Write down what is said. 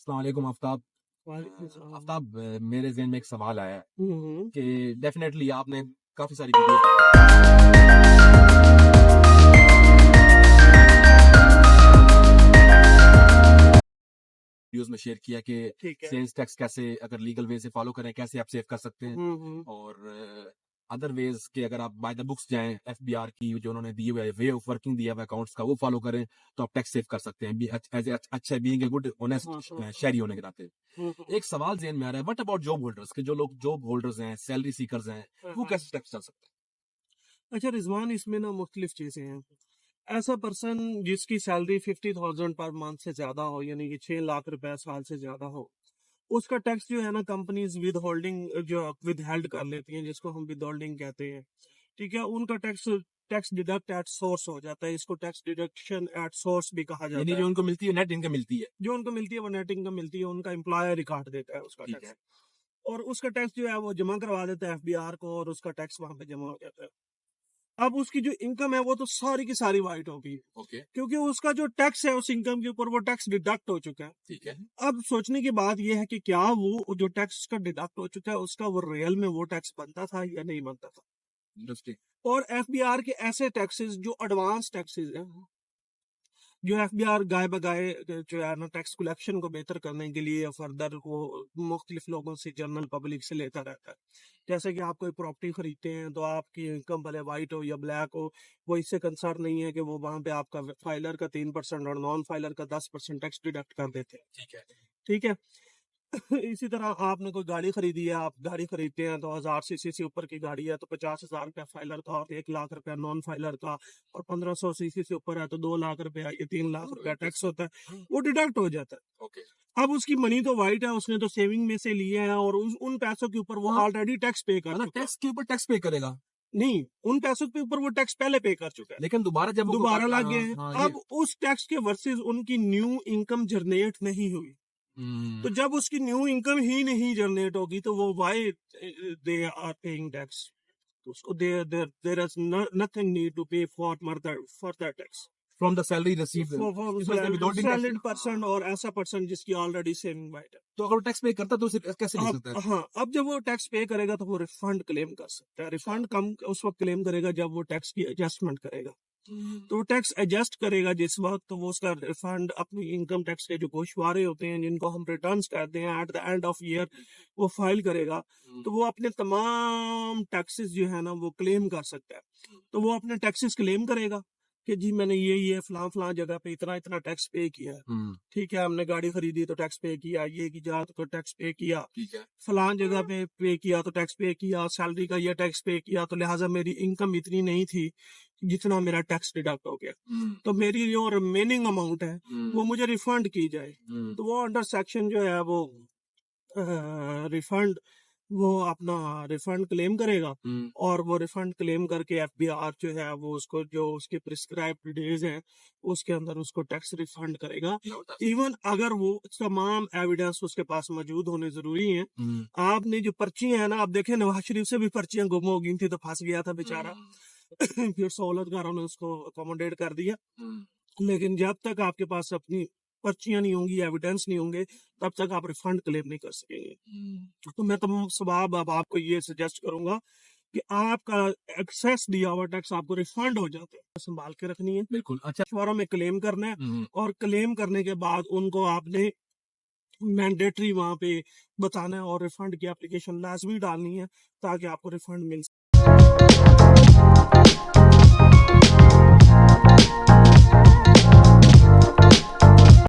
अस्सलाम वालेकुम आफ्ताब। वालेकुम सलाम। आफ्ताब, मेरे ज़हन में एक सवाल आया है हम्म। कि डेफिनेटली आपने काफ़ी सारी वीडियोस में शेयर किया कि ठीक है। सेल्स टैक्स कैसे अगर लीगल वे से फॉलो करें कैसे आप सेव कर सकते हैं, हम्म। और अदर वेज के अगर आप बाय द बुक्स जाएं, एफबीआर की जो उन्होंने दिए हुए वे ऑफ वर्किंग दिया हुआ अकाउंट्स का वो फॉलो करें तो आप टैक्स सेव कर सकते हैं एज अच्छा बीइंग ए गुड ऑनेस्ट शहरी होने के नाते। एक सवाल ज़हन में आ रहा है, व्हाट अबाउट जॉब होल्डर्स के जो लोग जॉब होल्डर्स हैं, सैलरी सीकर्स हैं, वो कैसे टैक्स चल सकते हैं? अच्छा रिजवान, इसमें ना मुख्तलिफ चीजें हैं। ऐसा पर्सन जिसकी सैलरी 50,000 पर मंथ से ज्यादा हो, यानी कि 6 लाख रुपए साल से ज्यादा हो, उसका टैक्स जो है ना कंपनीज विद होल्डिंग जो विद हेल्ड कर लेती हैं, जिसको हम विद होल्डिंग कहते हैं। ठीक है, उनका tax tax deduct at source हो जाता है। इसको टैक्स डिडक्शन एट सोर्स भी कहा यानी जाता जो है। उनको मिलती है नेट इनकम मिलती है। जो उनको मिलती है वो नेट इनकम मिलती है, उनका एम्प्लॉयर रिकॉर्ड देता है उसका ठीक टैक्स, है। और उसका टैक्स जो है वो जमा करवा देता है एफबीआर को, और उसका टैक्स वहां पे जमा हो जाता है। अब उसकी जो इनकम है वो तो सारी की सारी वाइट होगी, ओके। क्योंकि उसका जो टैक्स है उस इनकम के ऊपर वो टैक्स डिडक्ट हो चुका है। ठीक है। अब सोचने की बात यह है कि क्या वो जो टैक्स का डिडक्ट हो चुका है उसका वो रियल में वो टैक्स बनता था या नहीं बनता था। इंटरेस्टिंग। और एफबीआर के ऐसे टैक्सेस जो एडवांस टैक्सेस हैं, जो एफबीआर गाय बगाए जो है ना टैक्स कलेक्शन को बेहतर करने के लिए फर्दर वो मुख्तलिफ लोगों से, जनरल पब्लिक से लेता रहता है। जैसे कि आप कोई प्रॉपर्टी खरीदते हैं तो आपकी इनकम भले वाइट हो या ब्लैक हो, वो इससे कंसर्न नहीं है कि वो वहां पे आपका फाइलर का 3% और नॉन फाइलर का 10% टैक्स डिडक्ट कर देते हैं। ठीक है। ठीक है। इसी तरह आपने कोई गाड़ी खरीदी है, आप गाड़ी खरीदते हैं तो 1000 सीसी से ऊपर की गाड़ी है तो 50,000 रुपया फाइलर का और 1 लाख रुपया नॉन फाइलर का, और 1500 सीसी से ऊपर है तो 2 लाख रुपया, ये 3 लाख रुपया टैक्स होता है, वो डिडक्ट हो जाता है। ओके। अब उसकी मनी तो वाइट है, उसने तो सेविंग में से लिए हैं, और उन पैसों के ऊपर वो हाँ। ऑलरेडी टैक्स पे कर मतलब चुका है। टैक्स के ऊपर टैक्स पे करेगा, नहीं, उन पैसों के ऊपर वो टैक्स पहले पे कर चुका है, लेकिन दोबारा जब वो दोबारा लग गए हैं। हाँ, अब उस टैक्स के वर्सेस उनकी न्यू इनकम जनरेट नहीं हुई, तो जब उसकी न्यू इनकम ही नहीं जनरेट होगी तो वो why they are paying tax, तो उसको there is nothing need to pay for that tax from the salary received salaried person और ऐसा पर्सन जिसकी ऑलरेडी सेविंग वाइट है। तो अगर टैक्स पे करता तो उसे कैसे ले अब सकता है? हाँ, अब जब वो टैक्स पे करेगा तो वो रिफंड क्लेम कर सकता है। रिफंड कम उस वक्त क्लेम करेगा जब वो टैक्स की एडजस्टमेंट करेगा, तो वो टैक्स एडजस्ट करेगा जिस वक्त, तो वो उसका रिफंड अपनी इनकम टैक्स के जो गोशवारे होते हैं जिनको हम रिटर्न्स कहते हैं at the end of year, वो फाइल करेगा, तो वो अपने तमाम टैक्सेस जो है ना वो क्लेम कर सकता है। तो वो अपने टैक्सेस क्लेम करेगा कि जी मैंने ये फलां फलां जगह पे इतना इतना टैक्स पे किया है। ठीक है, हमने गाड़ी खरीदी तो टैक्स पे किया, ये की जा तो टैक्स पे किया, ठीक है। फलां जगह पे किया तो टैक्स पे किया, सैलरी का ये टैक्स पे किया, तो लिहाजा मेरी इनकम इतनी नहीं थी जितना मेरा टैक्स डिडक्ट हो गया, तो मेरी जो रिमेनिंग अमाउंट है वो मुझे रिफंड की जाए। तो वो अंडर सेक्शन जो है वो रिफंड, वो अपना रिफंड क्लेम करेगा, और वो रिफंड क्लेम करके एफबीआर जो है वो उसको जो उसके प्रिस्क्राइब्ड डेज हैं उसके अंदर उसको टैक्स रिफंड करेगा, इवन अगर वो तमाम एविडेंस उसके पास मौजूद होने जरूरी हैं। आपने जो पर्ची है ना, आप देखें नवाज शरीफ से भी पर्चियां गुम हो गई थी तो फंस गया था बेचारा। फिर सहूलतकारों ने उसको अकोमोडेट कर दिया, लेकिन जब तक आपके पास अपनी पर्चियां नहीं होंगी, एविडेंस नहीं होंगे, तब तक आप रिफंड क्लेम नहीं कर सकेंगे। तो मैं तमाम सबाब अब आपको ये सजेस्ट करूंगा कि आपका एक्सेस दिया हुआ टैक्स आपको रिफंड हो जाता है, संभाल के रखनी है। बिल्कुल। अच्छा, मशवरों में क्लेम करना है, और क्लेम करने के बाद उनको आपने मैंडेटरी वहां पे बताना है, और रिफंड की एप्लीकेशन लाजमी डालनी है ताकि आपको रिफंड मिल सके।